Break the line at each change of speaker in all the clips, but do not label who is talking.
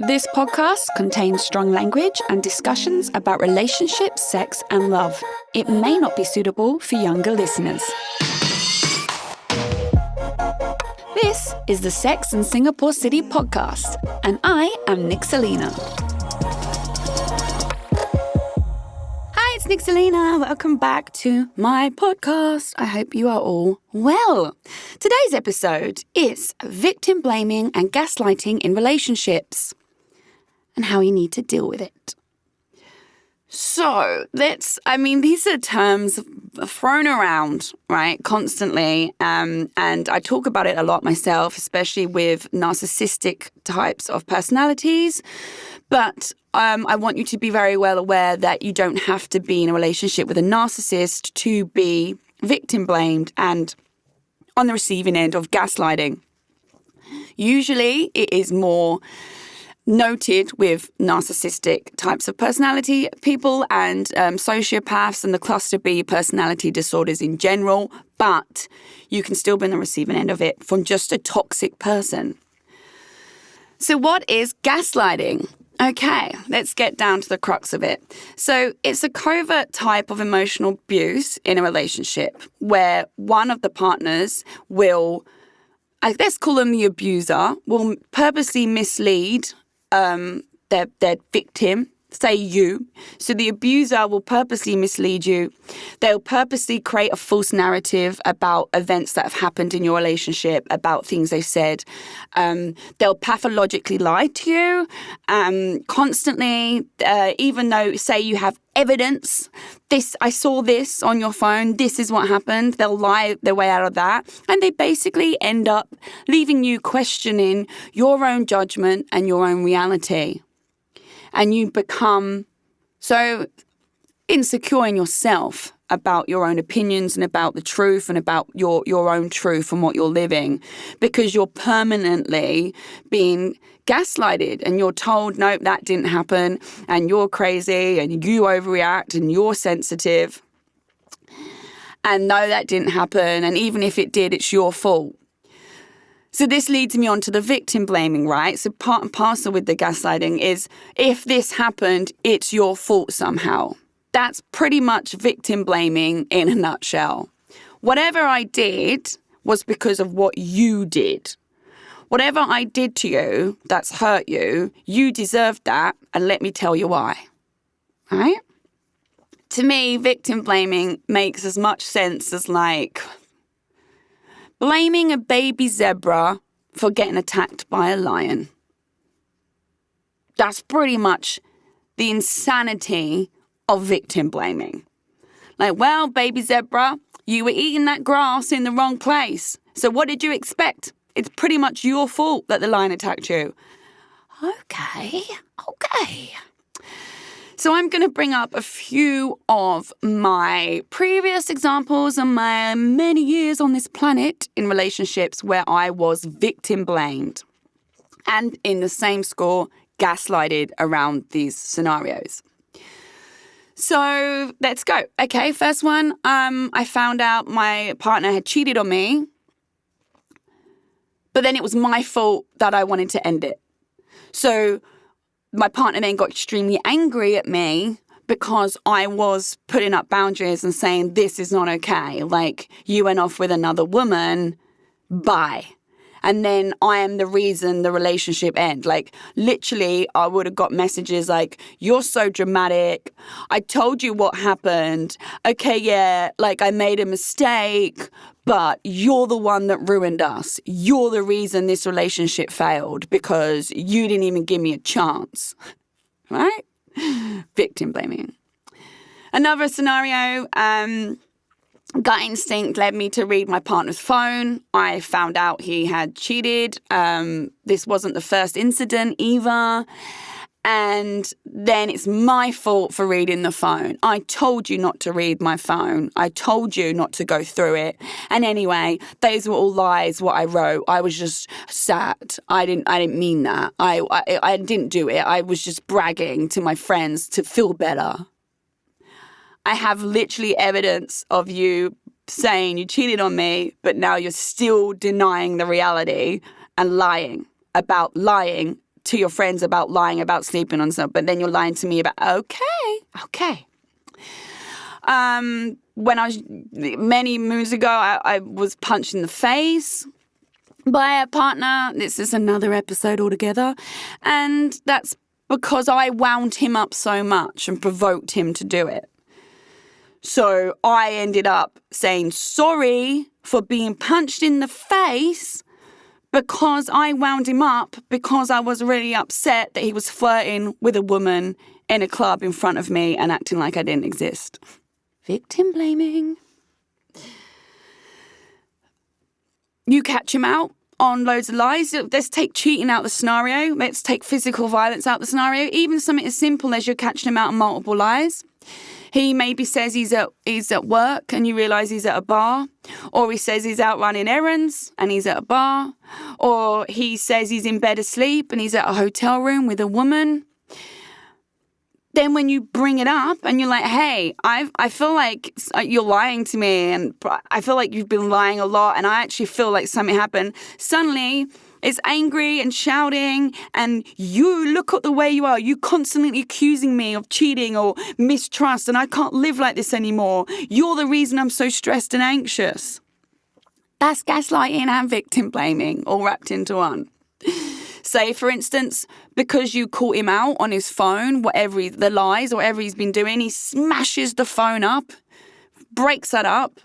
This podcast contains strong language and discussions about relationships, sex, and love. It may not be suitable for younger listeners. This is the Sex and Singapore City podcast, and I am Nixalina. Hi, it's Nixalina. Welcome back to my podcast. I hope you are all well. Today's episode is victim blaming and gaslighting in relationships, and how you need to deal with it. So these are terms thrown around, right, constantly. And I talk about it a lot myself, especially with narcissistic types of personalities. But I want you to be very well aware that you don't have to be in a relationship with a narcissist to be victim blamed and on the receiving end of gaslighting. Usually it is more noted with narcissistic types of personality people and sociopaths and the cluster B personality disorders in general, but you can still be on the receiving end of it from just a toxic person. So what is gaslighting? Okay, let's get down to the crux of it. So it's a covert type of emotional abuse in a relationship where one of the partners will, let's call them the abuser, will purposely mislead their victim, say you. So the abuser will purposely mislead you. They'll purposely create a false narrative about events that have happened in your relationship, about things they've said. They'll pathologically lie to you constantly, even though, say, you have evidence. I saw this on your phone. This is what happened. They'll lie their way out of that. And they basically end up leaving you questioning your own judgment and your own reality. And you become so insecure in yourself about your own opinions and about the truth and about your own truth and what you're living, because you're permanently being gaslighted and you're told, nope, that didn't happen, and you're crazy and you overreact and you're sensitive, and no, that didn't happen, and even if it did, it's your fault. So this leads me on to the victim blaming, right? So part and parcel with the gaslighting is, if this happened, it's your fault somehow. That's pretty much victim blaming in a nutshell. Whatever I did was because of what you did. Whatever I did to you that's hurt you, you deserved that, and let me tell you why. Right? To me, victim blaming makes as much sense as blaming a baby zebra for getting attacked by a lion. That's pretty much the insanity of victim blaming. Well, baby zebra, you were eating that grass in the wrong place. So what did you expect? It's pretty much your fault that the lion attacked you. Okay. So I'm going to bring up a few of my previous examples and my many years on this planet in relationships where I was victim blamed and in the same score gaslighted around these scenarios. So let's go. Okay, first one, I found out my partner had cheated on me, but then it was my fault that I wanted to end it. So my partner then got extremely angry at me because I was putting up boundaries and saying, this is not okay. You went off with another woman, bye. And then I am the reason the relationship ended. Literally, I would have got messages like, you're so dramatic. I told you what happened. Okay, yeah, I made a mistake, but you're the one that ruined us. You're the reason this relationship failed because you didn't even give me a chance. Right? Victim blaming. Another scenario, gut instinct led me to read my partner's phone. I found out he had cheated. This wasn't the first incident either. And then it's my fault for reading the phone. I told you not to read my phone. I told you not to go through it. And anyway, those were all lies, what I wrote. I was just sad. I didn't mean that. I didn't do it. I was just bragging to my friends to feel better. I have literally evidence of you saying you cheated on me, but now you're still denying the reality and lying about lying to your friends about lying about sleeping on something, but then you're lying to me about, okay. When I was, many moons ago, I was punched in the face by a partner. This is another episode altogether. And that's because I wound him up so much and provoked him to do it. So I ended up saying sorry for being punched in the face because I wound him up because I was really upset that he was flirting with a woman in a club in front of me and acting like I didn't exist. Victim blaming. You catch him out on loads of lies. Let's take cheating out the scenario. Let's take physical violence out the scenario. Even something as simple as you're catching him out on multiple lies. He maybe says he's at work and you realise he's at a bar. Or he says he's out running errands and he's at a bar. Or he says he's in bed asleep and he's at a hotel room with a woman. Then when you bring it up and you're like, hey, I feel like you're lying to me and I feel like you've been lying a lot and I actually feel like something happened. Suddenly it's angry and shouting and you look at the way you are. You constantly accusing me of cheating or mistrust and I can't live like this anymore. You're the reason I'm so stressed and anxious. That's gaslighting and victim blaming all wrapped into one. Say, for instance, because you caught him out on his phone, the lies or whatever he's been doing, he smashes the phone up, breaks that up,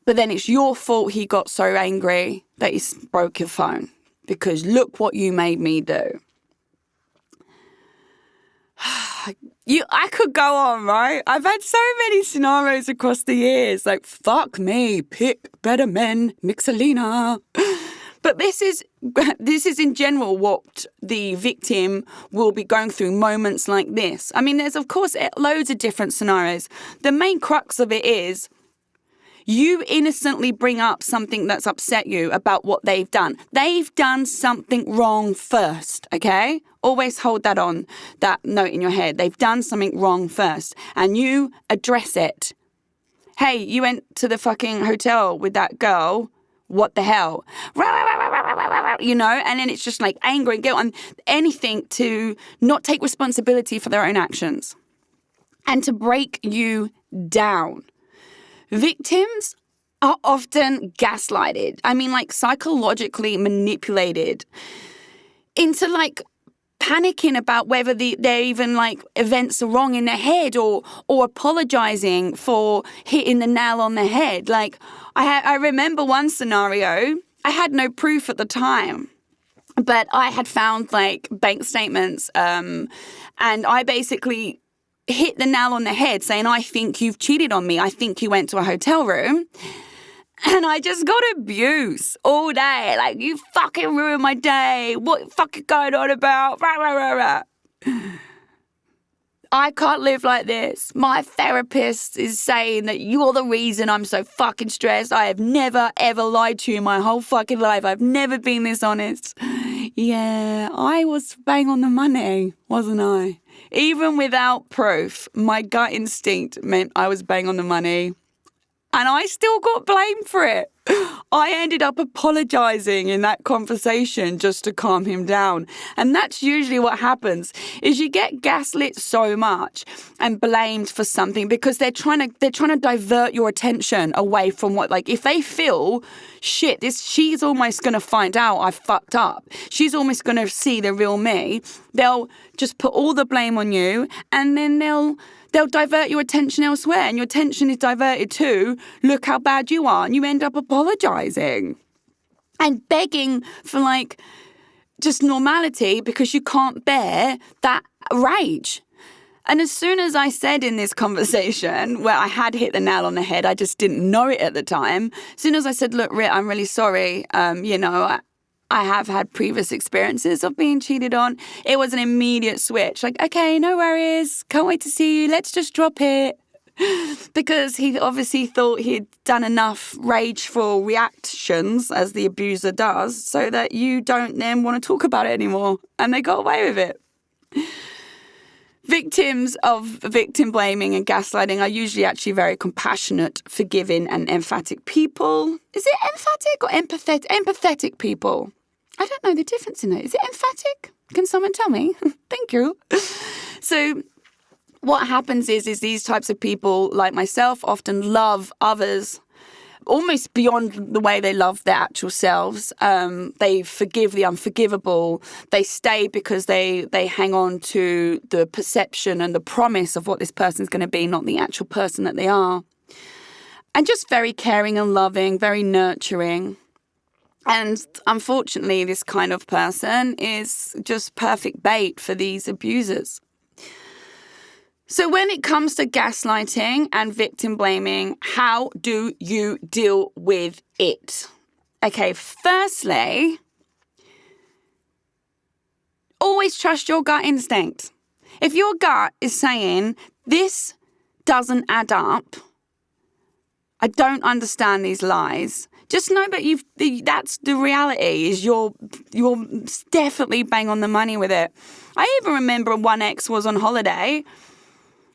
but then it's your fault he got so angry that he broke your phone because look what you made me do. I could go on, right? I've had so many scenarios across the years, like, fuck me, pick better men, Mixalina. But this is in general what the victim will be going through moments like this. I mean, there's, of course, loads of different scenarios. The main crux of it is you innocently bring up something that's upset you about what they've done. They've done something wrong first, okay? Always hold that note in your head. They've done something wrong first, and you address it. Hey, you went to the fucking hotel with that girl. What the hell? You know, and then it's just like anger and guilt and anything to not take responsibility for their own actions and to break you down. Victims are often gaslighted. I mean, like psychologically manipulated into like panicking about whether they're even like events are wrong in their head or apologizing for hitting the nail on the head. Like I remember one scenario, I had no proof at the time, but I had found like bank statements and I basically hit the nail on the head saying, I think you've cheated on me. I think you went to a hotel room. And I just got abuse all day. Like, you fucking ruined my day. What fucking going on about? Rah, rah, rah, rah. I can't live like this. My therapist is saying that you're the reason I'm so fucking stressed. I have never, ever lied to you in my whole fucking life. I've never been this honest. Yeah, I was bang on the money, wasn't I? Even without proof, my gut instinct meant I was bang on the money. And I still got blamed for it. I ended up apologizing in that conversation just to calm him down. And that's usually what happens, is you get gaslit so much and blamed for something because they're trying to divert your attention away from what, like, if they feel, shit, she's almost going to find out I fucked up. She's almost going to see the real me. They'll just put all the blame on you and then they'll divert your attention elsewhere, and your attention is diverted to, look how bad you are, and you end up apologizing and begging for, like, just normality because you can't bear that rage. And as soon as I said in this conversation, where I had hit the nail on the head, I just didn't know it at the time, as soon as I said, look, Rit, I'm really sorry, I have had previous experiences of being cheated on. It was an immediate switch. Like, okay, no worries. Can't wait to see you. Let's just drop it. Because he obviously thought he'd done enough rageful reactions, as the abuser does, so that you don't then want to talk about it anymore. And they got away with it. Victims of victim blaming and gaslighting are usually actually very compassionate, forgiving, and emphatic people. Is it emphatic or empathetic? Empathetic people. I don't know the difference in it. Is it emphatic? Can someone tell me? Thank you. So what happens is these types of people, like myself, often love others almost beyond the way they love their actual selves. They forgive the unforgivable. They stay because they hang on to the perception and the promise of what this person's going to be, not the actual person that they are. And just very caring and loving, very nurturing. And unfortunately, this kind of person is just perfect bait for these abusers. So when it comes to gaslighting and victim blaming, how do you deal with it? Okay, firstly, always trust your gut instinct. If your gut is saying, this doesn't add up, I don't understand these lies, just know that that's the reality, is you're definitely bang on the money with it. I even remember one ex was on holiday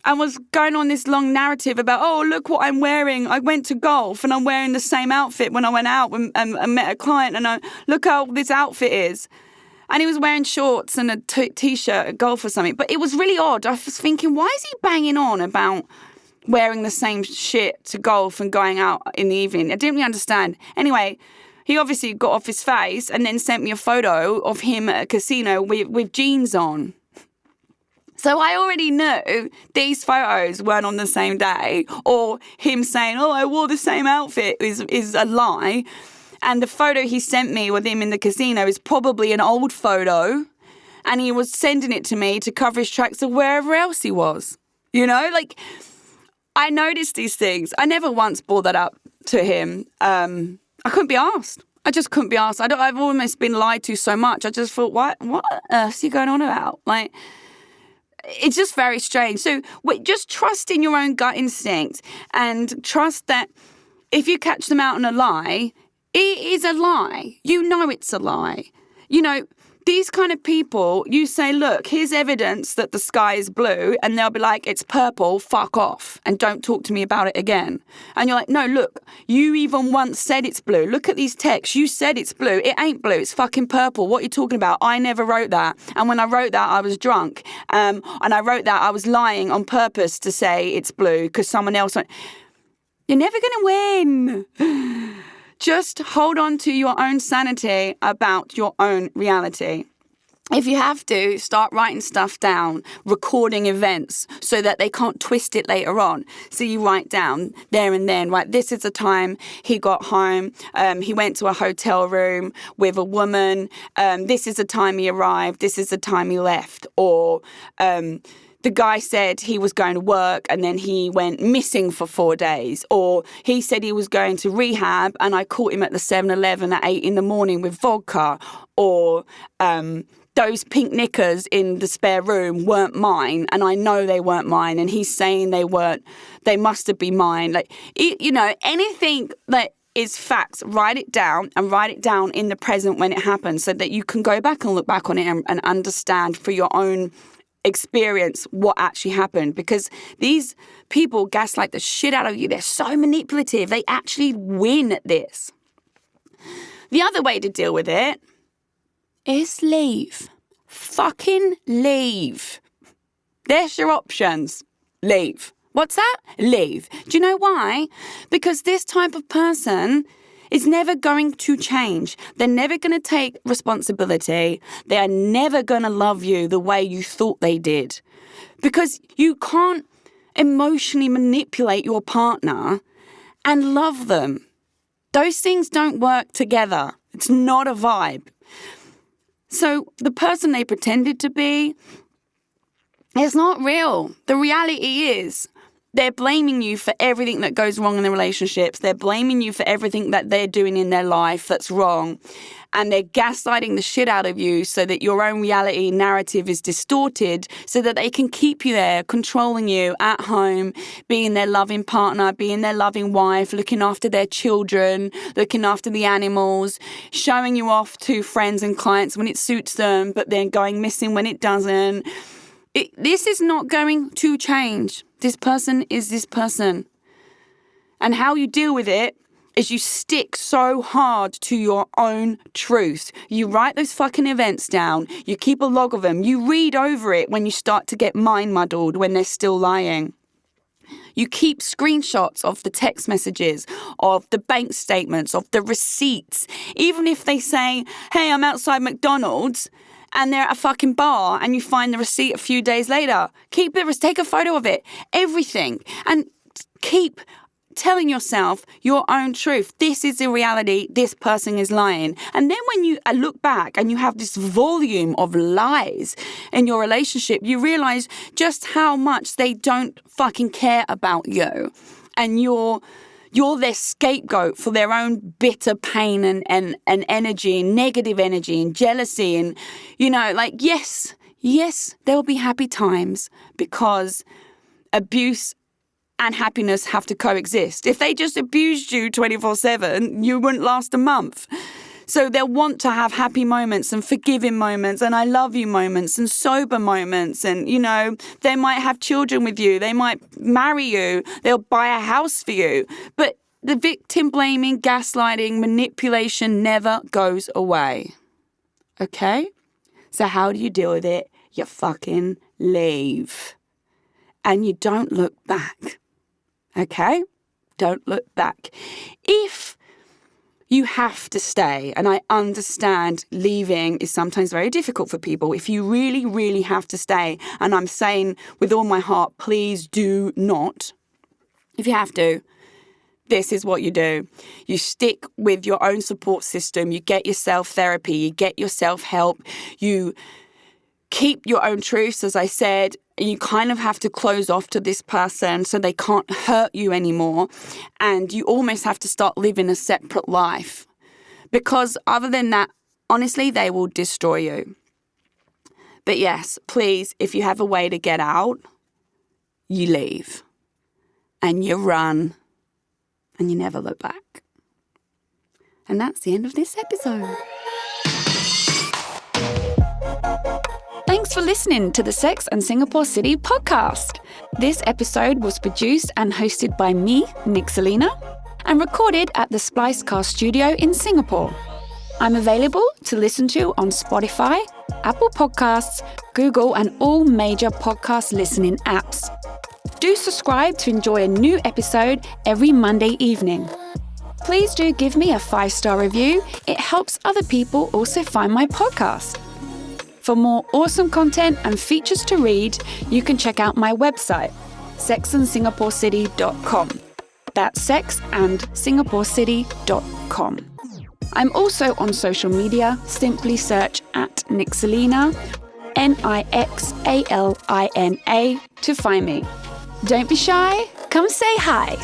and was going on this long narrative about, oh, look what I'm wearing. I went to golf and I'm wearing the same outfit when I went out and met a client, and look how this outfit is. And he was wearing shorts and a T-shirt at golf or something. But it was really odd. I was thinking, why is he banging on about wearing the same shit to golf and going out in the evening? I didn't really understand. Anyway, he obviously got off his face and then sent me a photo of him at a casino with jeans on. So I already knew these photos weren't on the same day, or him saying, oh, I wore the same outfit is a lie. And the photo he sent me with him in the casino is probably an old photo, and he was sending it to me to cover his tracks of wherever else he was. You know, like, I noticed these things. I never once brought that up to him. I couldn't be asked. I just couldn't be asked. I've almost been lied to so much. I just thought, what on earth are you going on about? Like, it's just very strange. So just trust in your own gut instinct and trust that if you catch them out on a lie, it is a lie. You know it's a lie. You know, these kind of people, you say, look, here's evidence that the sky is blue, and they'll be like, it's purple, fuck off, and don't talk to me about it again. And you're like, no, look, you even once said it's blue. Look at these texts. You said it's blue. It ain't blue. It's fucking purple. What are you talking about? I never wrote that. And when I wrote that, I was drunk. And I wrote that, I was lying on purpose to say it's blue because someone else went. You're never going to win. Just hold on to your own sanity about your own reality. If you have to, start writing stuff down, recording events so that they can't twist it later on. So you write down there and then, right, this is the time he got home. He went to a hotel room with a woman. This is the time he arrived. This is the time he left. Or the guy said he was going to work and then he went missing for 4 days. Or he said he was going to rehab and I caught him at the 7-Eleven at 8 a.m. with vodka. Or those pink knickers in the spare room weren't mine and I know they weren't mine. And he's saying they weren't, they must have been mine. Like, you know, anything that is facts, write it down and write it down in the present when it happens so that you can go back and look back on it and understand for your own experience what actually happened, because these people gaslight the shit out of you. They're so manipulative. They actually win at this. The other way to deal with it is leave. Fucking leave. There's your options. Leave. What's that? Leave. Do you know why? Because this type of person is never going to change. They're never going to take responsibility. They are never going to love you the way you thought they did. Because you can't emotionally manipulate your partner and love them. Those things don't work together. It's not a vibe. So the person they pretended to be is not real. The reality is they're blaming you for everything that goes wrong in the relationships. They're blaming you for everything that they're doing in their life that's wrong. And they're gaslighting the shit out of you so that your own reality narrative is distorted so that they can keep you there, controlling you at home, being their loving partner, being their loving wife, looking after their children, looking after the animals, showing you off to friends and clients when it suits them, but then going missing when it doesn't. This is not going to change. This person is this person. And how you deal with it is you stick so hard to your own truth. You write those fucking events down. You keep a log of them. You read over it when you start to get mind muddled, when they're still lying. You keep screenshots of the text messages, of the bank statements, of the receipts. Even if they say, hey, I'm outside McDonald's, and they're at a fucking bar, and you find the receipt a few days later, take a photo of it, everything. And keep telling yourself your own truth. This is the reality. This person is lying. And then when you look back and you have this volume of lies in your relationship, you realize just how much they don't fucking care about you. And you're their scapegoat for their own bitter pain and energy and negative energy and jealousy. And, yes, there will be happy times because abuse and happiness have to coexist. If they just abused you 24/7, you wouldn't last a month. So they'll want to have happy moments and forgiving moments and I love you moments and sober moments. And, they might have children with you. They might marry you. They'll buy a house for you. But the victim blaming, gaslighting, manipulation never goes away. Okay? So how do you deal with it? You fucking leave. And you don't look back. Okay? Don't look back. If you have to stay, and I understand leaving is sometimes very difficult for people. If you really, really have to stay, and I'm saying with all my heart, please do not. If you have to, this is what you do. You stick with your own support system. You get yourself therapy. You get yourself help. You keep your own truths, as I said. You kind of have to close off to this person so they can't hurt you anymore. And you almost have to start living a separate life. Because other than that, honestly, they will destroy you. But yes, please, if you have a way to get out, you leave. And you run. And you never look back. And that's the end of this episode. Thanks for listening to the Sex and Singapore City podcast. This episode was produced and hosted by me, Nick Selena, and recorded at the Splicecast studio in Singapore. I'm available to listen to on Spotify, Apple Podcasts, Google, and all major podcast listening apps. Do subscribe to enjoy a new episode every Monday evening. Please do give me a 5-star review. It helps other people also find my podcast. For more awesome content and features to read, you can check out my website, sexandsingaporecity.com. That's sexandsingaporecity.com. I'm also on social media. Simply search @Nixalina, Nixalina, to find me. Don't be shy. Come say hi.